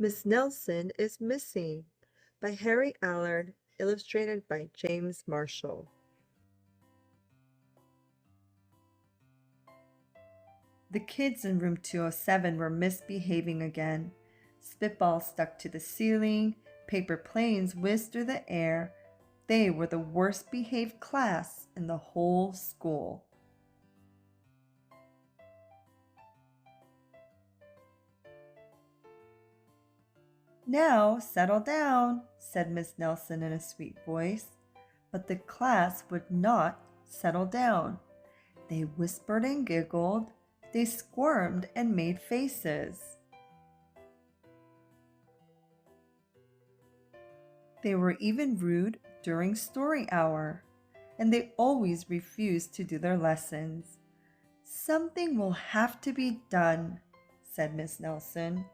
Miss Nelson is Missing by Harry Allard, illustrated by James Marshall. The kids in room 207 were misbehaving again. Spitballs stuck to the ceiling, paper planes whizzed through the air. They were the worst behaved class in the whole school. "Now, settle down," said Miss Nelson in a sweet voice. But the class would not settle down. They whispered and giggled. They squirmed and made faces. They were even rude during story hour, and they always refused to do their lessons. "Something will have to be done," said Miss Nelson.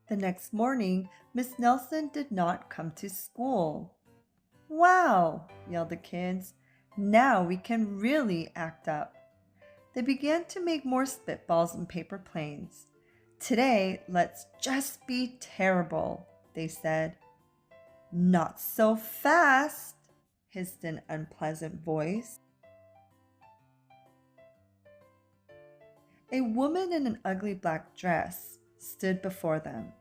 The next morning, Miss Nelson did not come to school. "Wow!" yelled the kids. "Now we can really act up." They began to make more spitballs and paper planes. "Today, let's just be terrible," they said. "Not so fast," hissed an unpleasant voice. A woman in an ugly black dress stood before them.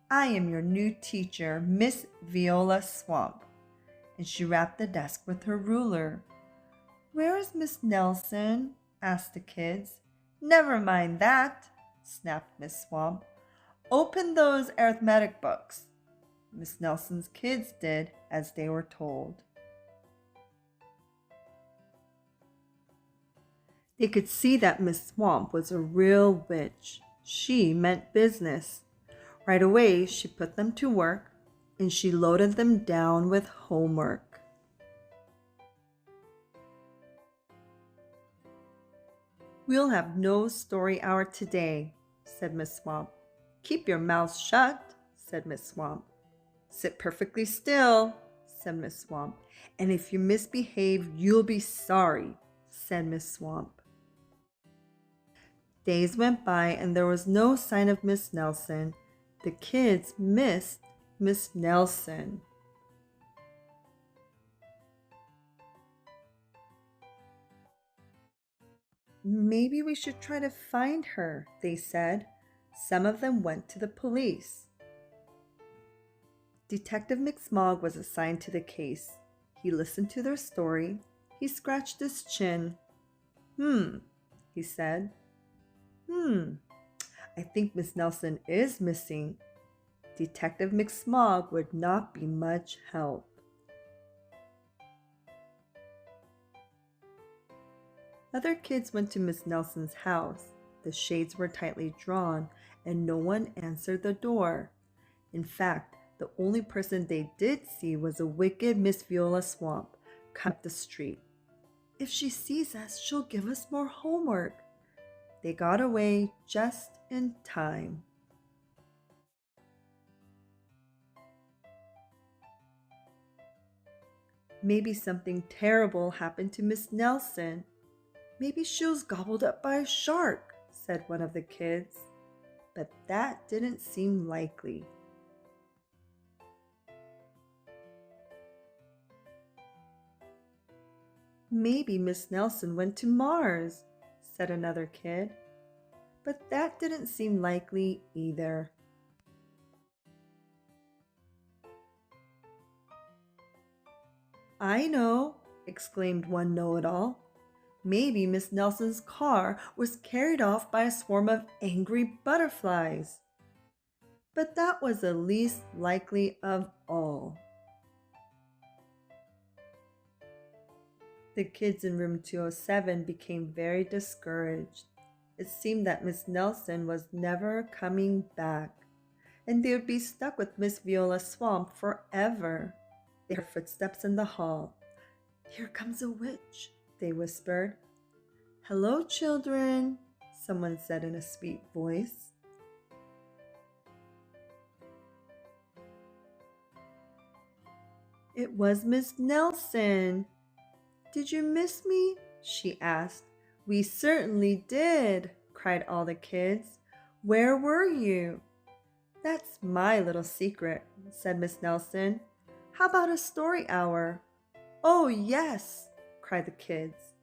"I am your new teacher, Miss Viola Swamp," and she rapped the desk with her ruler. "Where is Miss Nelson?" asked the kids. "Never mind that," snapped Miss Swamp. "Open those arithmetic books." Miss Nelson's kids did as they were told. They could see that Miss Swamp was a real witch. She meant business. Right away, she put them to work, and she loaded them down with homework. "We'll have no story hour today," said Miss Swamp. "Keep your mouths shut," said Miss Swamp. "Sit perfectly still," said Miss Swamp. "And if you misbehave, you'll be sorry," said Miss Swamp. Days went by and there was no sign of Miss Nelson. The kids missed Miss Nelson. "Maybe we should try to find her," they said. Some of them went to the police. Detective McSmog was assigned to the case. He listened to their story. He scratched his chin. He said. I think Miss Nelson is missing. Detective McSmog would not be much help." Other kids went to Miss Nelson's house. The shades were tightly drawn, and no one answered the door. In fact, the only person they did see was a wicked Miss Viola Swamp come up the street. "If she sees us, she'll give us more homework." They got away just in time. "Maybe something terrible happened to Miss Nelson. Maybe she was gobbled up by a shark," said one of the kids. But that didn't seem likely. "Maybe Miss Nelson went to Mars," said another kid. But that didn't seem likely either. "I know," exclaimed one know-it-all. "Maybe Miss Nelson's car was carried off by a swarm of angry butterflies." But that was the least likely of all. The kids in room 207 became very discouraged. It seemed that Miss Nelson was never coming back, and they would be stuck with Miss Viola Swamp forever. They heard footsteps in the hall. "Here comes a witch," they whispered. "Hello, children," someone said in a sweet voice. It was Miss Nelson. "Did you miss me?" she asked. "We certainly did," cried all the kids. "Where were you?" "That's my little secret," said Miss Nelson. "How about a story hour?" "Oh, yes," cried the kids.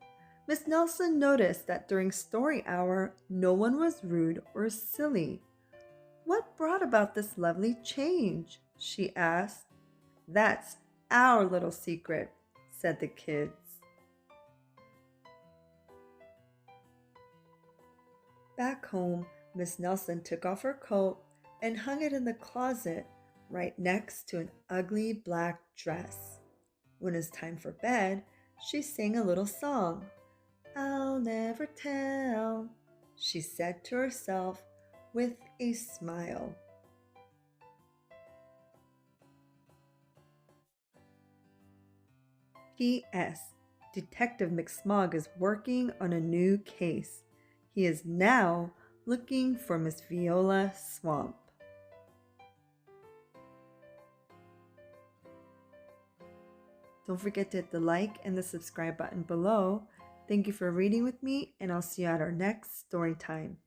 Miss Nelson noticed that during story hour, no one was rude or silly. "What brought about this lovely change?" she asked. "That's our little secret," said the kids. Back home, Miss Nelson took off her coat and hung it in the closet right next to an ugly black dress. When it was time for bed, she sang a little song. "I'll never tell," she said to herself with a smile. P.S. Detective McSmog is working on a new case. He is now looking for Miss Viola Swamp. Don't forget to hit the like and the subscribe button below. Thank you for reading with me, and I'll see you at our next story time.